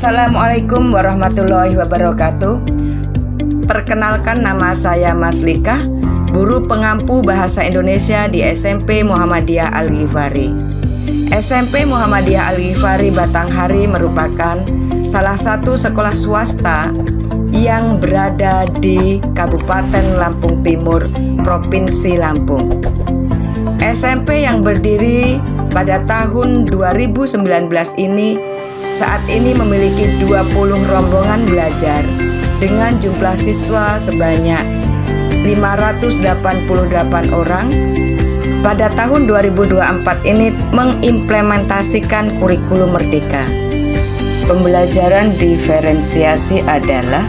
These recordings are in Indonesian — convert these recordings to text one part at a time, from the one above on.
Assalamualaikum warahmatullahi wabarakatuh. Perkenalkan, nama saya Mas Lika, guru pengampu bahasa Indonesia di SMP Muhammadiyah Al-Ghifari. SMP Muhammadiyah Al-Ghifari Batanghari merupakan salah satu sekolah swasta yang berada di Kabupaten Lampung Timur, Provinsi Lampung. SMP yang berdiri pada tahun 2019 ini saat ini memiliki 20 rombongan belajar dengan jumlah siswa sebanyak 588 orang. Pada tahun 2024 ini mengimplementasikan kurikulum merdeka. Pembelajaran diferensiasi adalah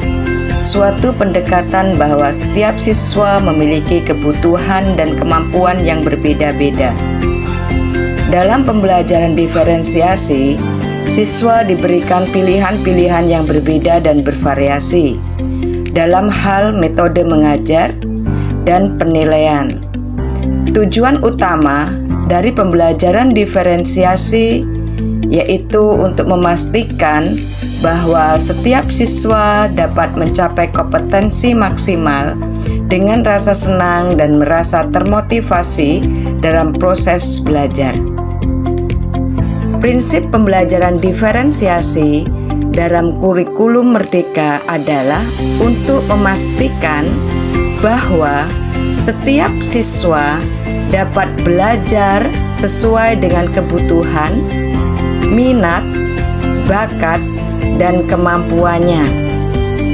suatu pendekatan bahwa setiap siswa memiliki kebutuhan dan kemampuan yang berbeda-beda. Dalam pembelajaran diferensiasi, siswa diberikan pilihan-pilihan yang berbeda dan bervariasi dalam hal metode mengajar dan penilaian. Tujuan utama dari pembelajaran diferensiasi yaitu untuk memastikan bahwa setiap siswa dapat mencapai kompetensi maksimal dengan rasa senang dan merasa termotivasi dalam proses belajar. Prinsip pembelajaran diferensiasi dalam kurikulum merdeka adalah untuk memastikan bahwa setiap siswa dapat belajar sesuai dengan kebutuhan, minat, bakat, dan kemampuannya.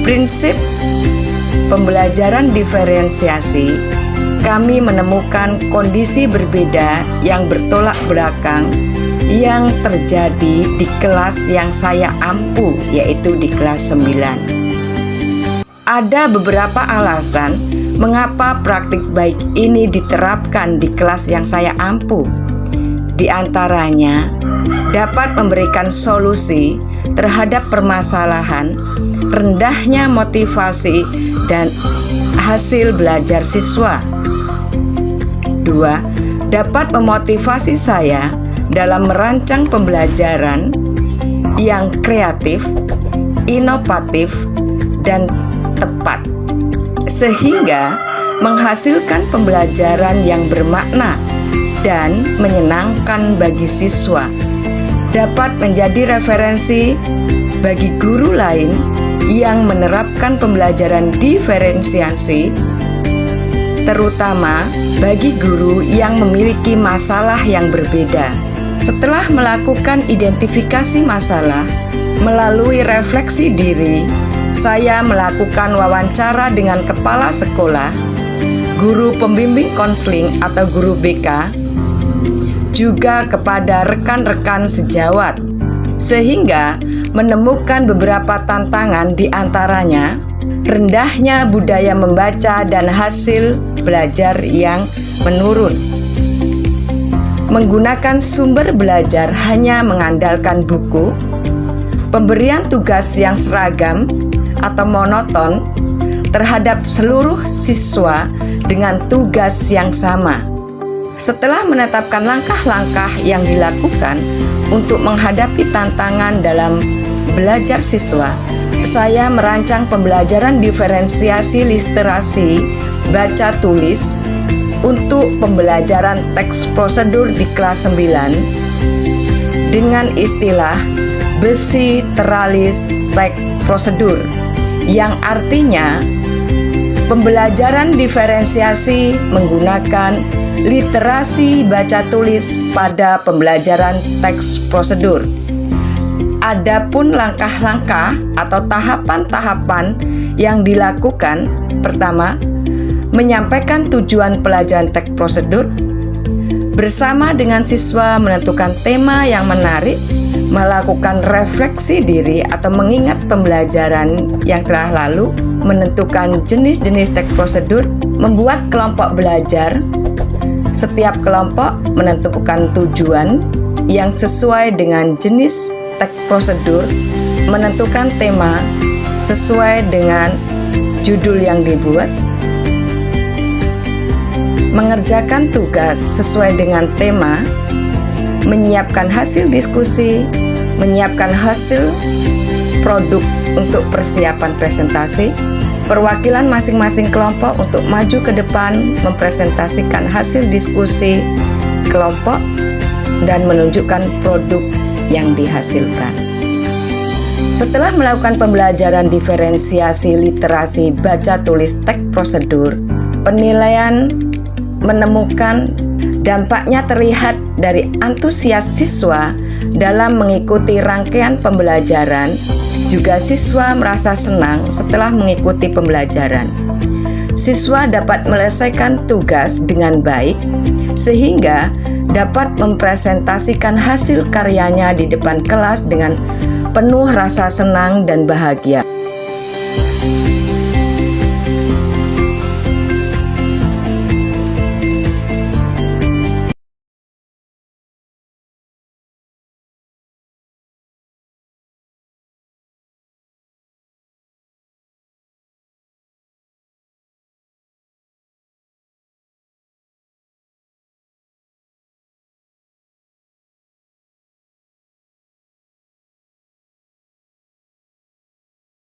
Prinsip pembelajaran diferensiasi, kami menemukan kondisi berbeda yang bertolak belakang yang terjadi di kelas yang saya ampu, yaitu di kelas 9. Ada beberapa alasan mengapa praktik baik ini diterapkan di kelas yang saya ampu. Di antaranya, dapat memberikan solusi terhadap permasalahan, rendahnya motivasi dan hasil belajar siswa. 2. Dapat memotivasi saya dalam merancang pembelajaran yang kreatif, inovatif, dan tepat, sehingga menghasilkan pembelajaran yang bermakna dan menyenangkan bagi siswa, dapat menjadi referensi bagi guru lain yang menerapkan pembelajaran diferensiasi, terutama bagi guru yang memiliki masalah yang berbeda. Setelah melakukan identifikasi masalah melalui refleksi diri, saya melakukan wawancara dengan kepala sekolah, guru pembimbing konseling atau guru BK, juga kepada rekan-rekan sejawat, sehingga menemukan beberapa tantangan, di antaranya rendahnya budaya membaca dan hasil belajar yang menurun. Menggunakan sumber belajar hanya mengandalkan buku, pemberian tugas yang seragam atau monoton terhadap seluruh siswa dengan tugas yang sama. Setelah menetapkan langkah-langkah yang dilakukan untuk menghadapi tantangan dalam belajar siswa, saya merancang pembelajaran diferensiasi literasi baca tulis untuk pembelajaran teks prosedur di kelas 9 dengan istilah besi teralis teks prosedur, yang artinya pembelajaran diferensiasi menggunakan literasi baca tulis pada pembelajaran teks prosedur. Adapun langkah-langkah atau tahapan-tahapan yang dilakukan, pertama, menyampaikan tujuan pelajaran teks prosedur, bersama dengan siswa menentukan tema yang menarik, melakukan refleksi diri atau mengingat pembelajaran yang telah lalu, menentukan jenis-jenis teks prosedur, membuat kelompok belajar. Setiap kelompok menentukan tujuan yang sesuai dengan jenis teks prosedur, menentukan tema sesuai dengan judul yang dibuat, mengerjakan tugas sesuai dengan tema, menyiapkan hasil diskusi, menyiapkan hasil produk untuk persiapan presentasi. Perwakilan masing-masing kelompok untuk maju ke depan mempresentasikan hasil diskusi kelompok dan menunjukkan produk yang dihasilkan. Setelah melakukan pembelajaran diferensiasi literasi baca tulis teks prosedur, penilaian menemukan dampaknya terlihat dari antusias siswa dalam mengikuti rangkaian pembelajaran. Juga siswa merasa senang setelah mengikuti pembelajaran. Siswa dapat menyelesaikan tugas dengan baik sehingga dapat mempresentasikan hasil karyanya di depan kelas dengan penuh rasa senang dan bahagia.